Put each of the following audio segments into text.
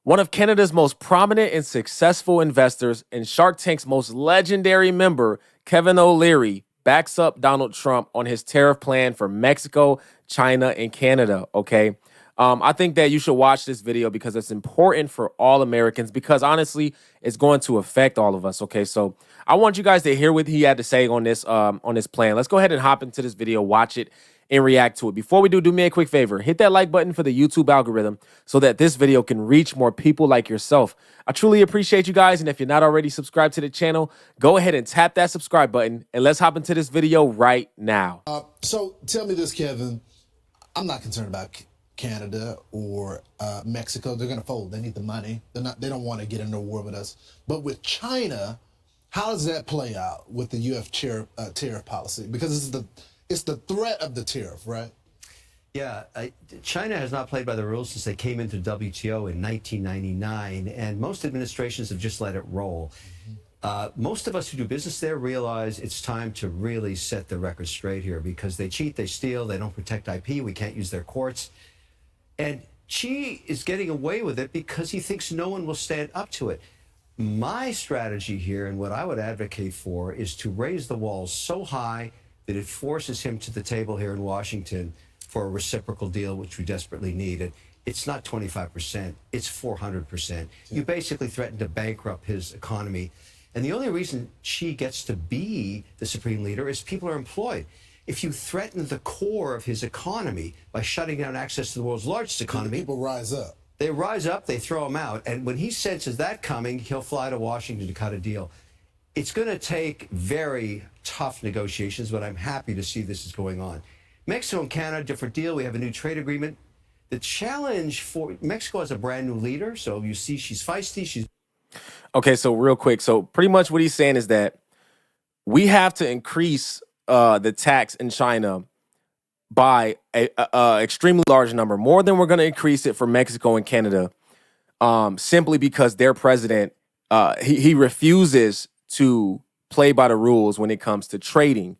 One of Canada's most prominent and successful investors and Shark Tank's most legendary member, Kevin O'Leary, backs up Donald Trump on his tariff plan for Mexico, China, and Canada. Okay. I think that you should watch this video because it's important for all Americans because honestly, it's going to affect all of us. Okay. So I want you guys to hear what he had to say on this plan. Let's go ahead and hop into this video, watch it, and react to it. Before we do me a quick favor. Hit that like button for the YouTube algorithm so that this video can reach more people like yourself. I truly appreciate you guys, and if you're not already subscribed to the channel, go ahead and tap that subscribe button, and let's hop into this video right now. So tell me this, Kevin. I'm not concerned about Canada or Mexico. They're going to fold. They need the money. They don't want to get into a war with us. But with China, how does that play out with the U.S. tariff policy? Because it's the threat of the tariff, right? Yeah, China has not played by the rules since they came into WTO in 1999, and most administrations have just let it roll. Most of us who do business there realize it's time to really set the record straight here because they cheat, they steal, they don't protect IP, we can't use their courts. And Xi is getting away with it because he thinks no one will stand up to it. My strategy here and what I would advocate for is to raise the walls so high that it forces him to the table here in Washington for a reciprocal deal, which we desperately need. It's not 25%, it's 400%. You basically threaten to bankrupt his economy. And the only reason Xi gets to be the supreme leader is people are employed. If you threaten the core of his economy by shutting down access to the world's largest economy, people rise up. They rise up, they throw him out. And when he senses that coming, he'll fly to Washington to cut a deal. It's going to take very tough negotiations, but I'm happy to see this is going on. Mexico and Canada, different deal. We have a new trade agreement. The challenge for Mexico has a brand new leader. So you see she's feisty. Okay, so real quick. So pretty much what he's saying is that we have to increase the tax in China by a extremely large number, more than we're going to increase it for Mexico and Canada, simply because their president, he refuses to play by the rules when it comes to trading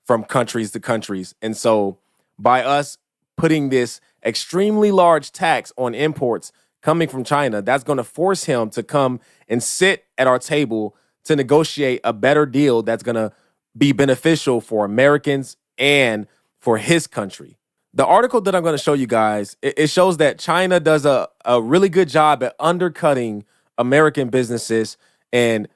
from countries to countries. And so by us putting this extremely large tax on imports coming from China, that's going to force him to come and sit at our table to negotiate a better deal that's going to be beneficial for Americans and for his country. The article that I'm going to show you guys, it shows that China does a really good job at undercutting American businesses and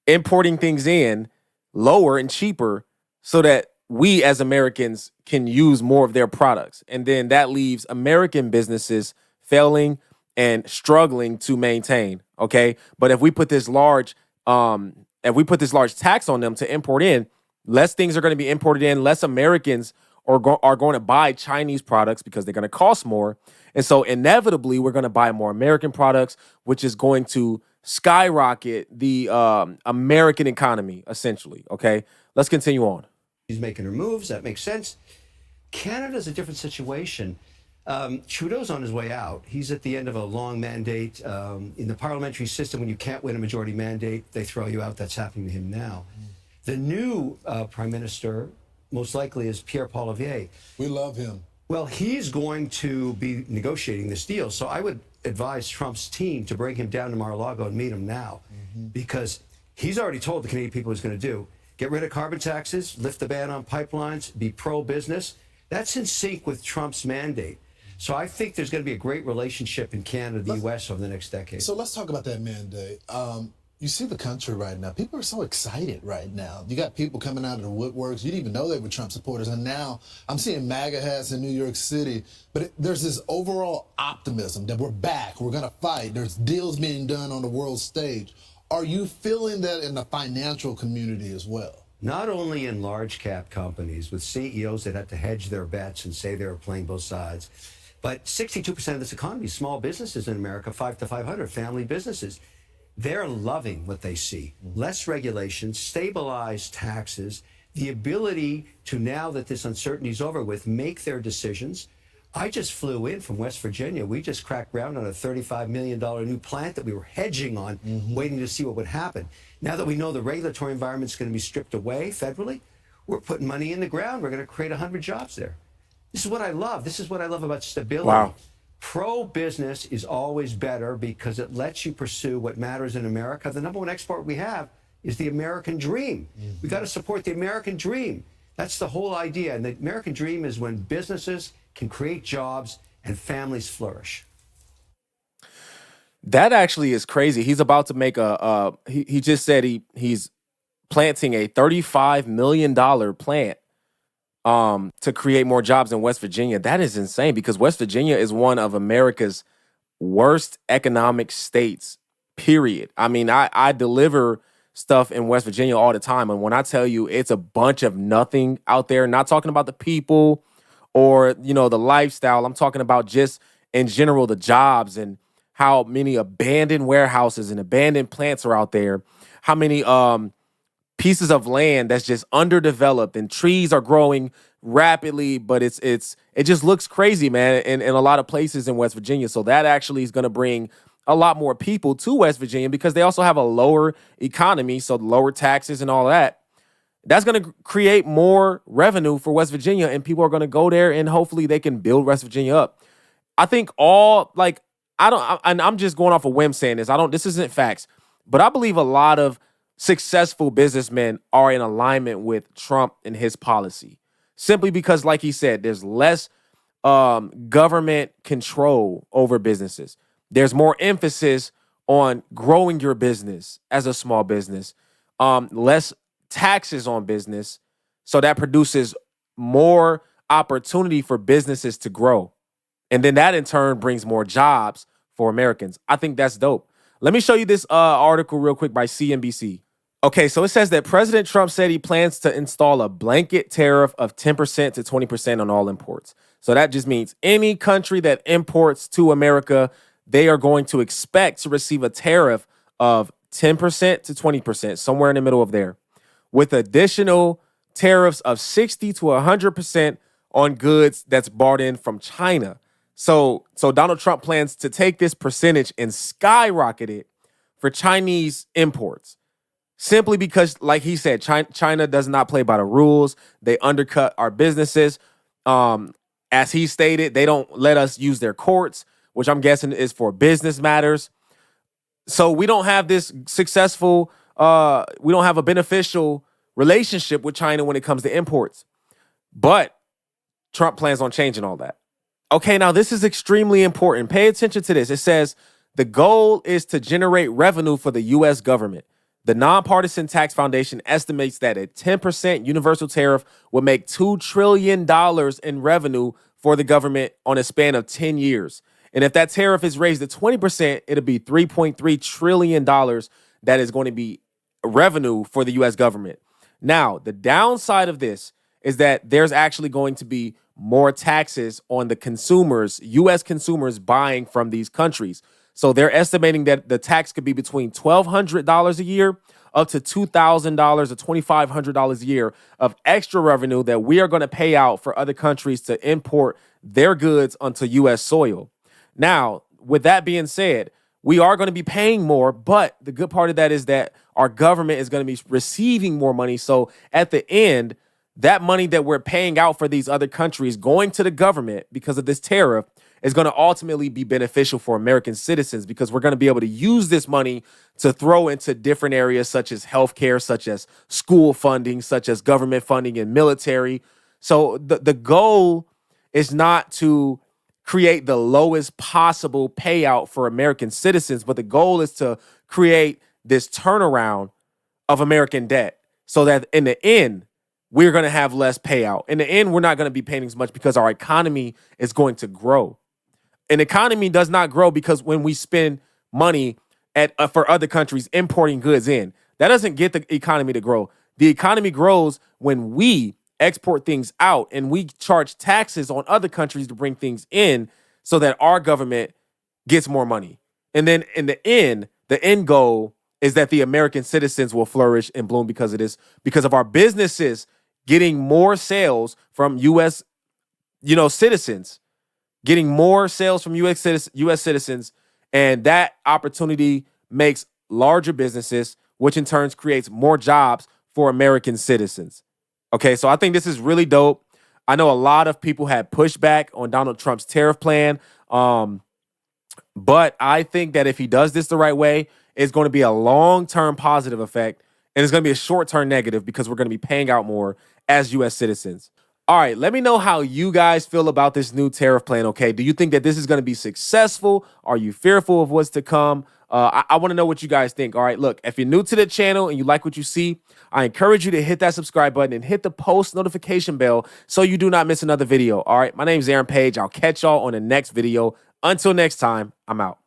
importing things in lower and cheaper so that we as Americans can use more of their products. And then that leaves American businesses failing and struggling to maintain. Okay. But if we put this large tax on them to import in, less things are going to be imported in, less Americans are going to buy Chinese products because they're going to cost more. And so inevitably, we're going to buy more American products, which is going to skyrocket the American economy, essentially. Okay, let's continue on. She's making her moves. That makes sense. Canada's a different situation. Trudeau's on his way out. He's at the end of a long mandate. In the parliamentary system, when you can't win a majority mandate, they throw you out. That's happening to him now. The new prime minister, most likely, is Pierre Poilievre. We love him. Well, he's going to be negotiating this deal. So I would advise Trump's team to bring him down to Mar-a-Lago and meet him now, because he's already told the Canadian people what he's going to do. Get rid of carbon taxes, lift the ban on pipelines, be pro-business. That's in sync with Trump's mandate. So I think there's going to be a great relationship in Canada, the U.S. over the next decade. So let's talk about that mandate. You see the country right now. People are so excited right now. You got people coming out of the woodworks. You didn't even know they were Trump supporters. And now I'm seeing MAGA hats in New York City. But there's this overall optimism that we're back. We're going to fight. There's deals being done on the world stage. Are you feeling that in the financial community as well? Not only in large cap companies with CEOs that had to hedge their bets and say they were playing both sides, but 62% of this economy is small businesses in America, 5 to 500, family businesses. They're loving what they see. Less regulation, stabilized taxes, the ability to, now that this uncertainty is over with, make their decisions. I just flew in from West Virginia. We just cracked ground on a $35 million new plant that we were hedging on, waiting to see what would happen. Now that we know the regulatory environment is going to be stripped away federally, we're putting money in the ground. We're going to create 100 jobs there. This is what I love. This is what I love about stability. Wow. Pro-business is always better because it lets you pursue what matters in America. The number one export we have is the American dream. We got to support the American dream. That's the whole idea. And the American dream is when businesses can create jobs and families flourish. That actually is crazy. He's about to make he just said he's planting a $35 million plant to create more jobs in West Virginia. That is insane because West Virginia is one of America's worst economic states, period. I mean, I deliver stuff in West Virginia all the time. And when I tell you it's a bunch of nothing out there, not talking about the people or, the lifestyle, I'm talking about just in general, the jobs and how many abandoned warehouses and abandoned plants are out there, how many pieces of land that's just underdeveloped and trees are growing rapidly, but it just looks crazy, man, in a lot of places in West Virginia. So that actually is going to bring a lot more people to West Virginia because they also have a lower economy, so lower taxes and all that. That's going to create more revenue for West Virginia, and people are going to go there, and hopefully they can build West Virginia up. I think I'm just going off a whim saying this. This isn't facts, but I believe a lot of successful businessmen are in alignment with Trump and his policy, simply because, like he said, there's less government control over businesses. There's more emphasis on growing your business as a small business, less taxes on business. So that produces more opportunity for businesses to grow. And then that in turn brings more jobs for Americans. I think that's dope. Let me show you this article real quick by CNBC. Okay, so it says that President Trump said he plans to install a blanket tariff of 10% to 20% on all imports. So that just means any country that imports to America, they are going to expect to receive a tariff of 10% to 20%, somewhere in the middle of there, with additional tariffs of 60 to 100% on goods that's brought in from China. So Donald Trump plans to take this percentage and skyrocket it for Chinese imports. Simply because, like he said, China does not play by the rules. They undercut our businesses. As he stated, they don't let us use their courts, which I'm guessing is for business matters. So we don't have this successful, we don't have a beneficial relationship with China when it comes to imports. But Trump plans on changing all that. Okay, now this is extremely important. Pay attention to this. It says the goal is to generate revenue for the U.S. government. The Nonpartisan Tax Foundation estimates that a 10% universal tariff would make $2 trillion in revenue for the government on a span of 10 years. And if that tariff is raised to 20%, it'll be $3.3 trillion that is going to be revenue for the U.S. government. Now, the downside of this is that there's actually going to be more taxes on the consumers, U.S. consumers buying from these countries. So they're estimating that the tax could be between $1,200 a year up to $2,000 or $2,500 a year of extra revenue that we are going to pay out for other countries to import their goods onto U.S. soil. Now, with that being said, we are going to be paying more, but the good part of that is that our government is going to be receiving more money. So at the end, that money that we're paying out for these other countries going to the government because of this tariff is going to ultimately be beneficial for American citizens because we're going to be able to use this money to throw into different areas such as healthcare, such as school funding, such as government funding and military. So the goal is not to create the lowest possible payout for American citizens, but the goal is to create this turnaround of American debt so that in the end, we're going to have less payout. In the end, we're not going to be paying as much because our economy is going to grow. An economy does not grow because when we spend money for other countries importing goods in, that doesn't get the economy to grow. The economy grows when we export things out and we charge taxes on other countries to bring things in so that our government gets more money. And then in the end goal is that the American citizens will flourish and bloom because of this, because of our businesses getting more sales from U.S. citizens. Getting more sales from U.S. citizens, and that opportunity makes larger businesses, which in turn creates more jobs for American citizens. Okay, so I think this is really dope. I know a lot of people had pushback on Donald Trump's tariff plan. But I think that if he does this the right way, it's going to be a long-term positive effect, and it's going to be a short-term negative because we're going to be paying out more as U.S. citizens. All right, let me know how you guys feel about this new tariff plan, okay? Do you think that this is going to be successful? Are you fearful of what's to come? I want to know what you guys think. All right, look, if you're new to the channel and you like what you see, I encourage you to hit that subscribe button and hit the post notification bell so you do not miss another video. All right, my name is Aaron Page. I'll catch y'all on the next video. Until next time, I'm out.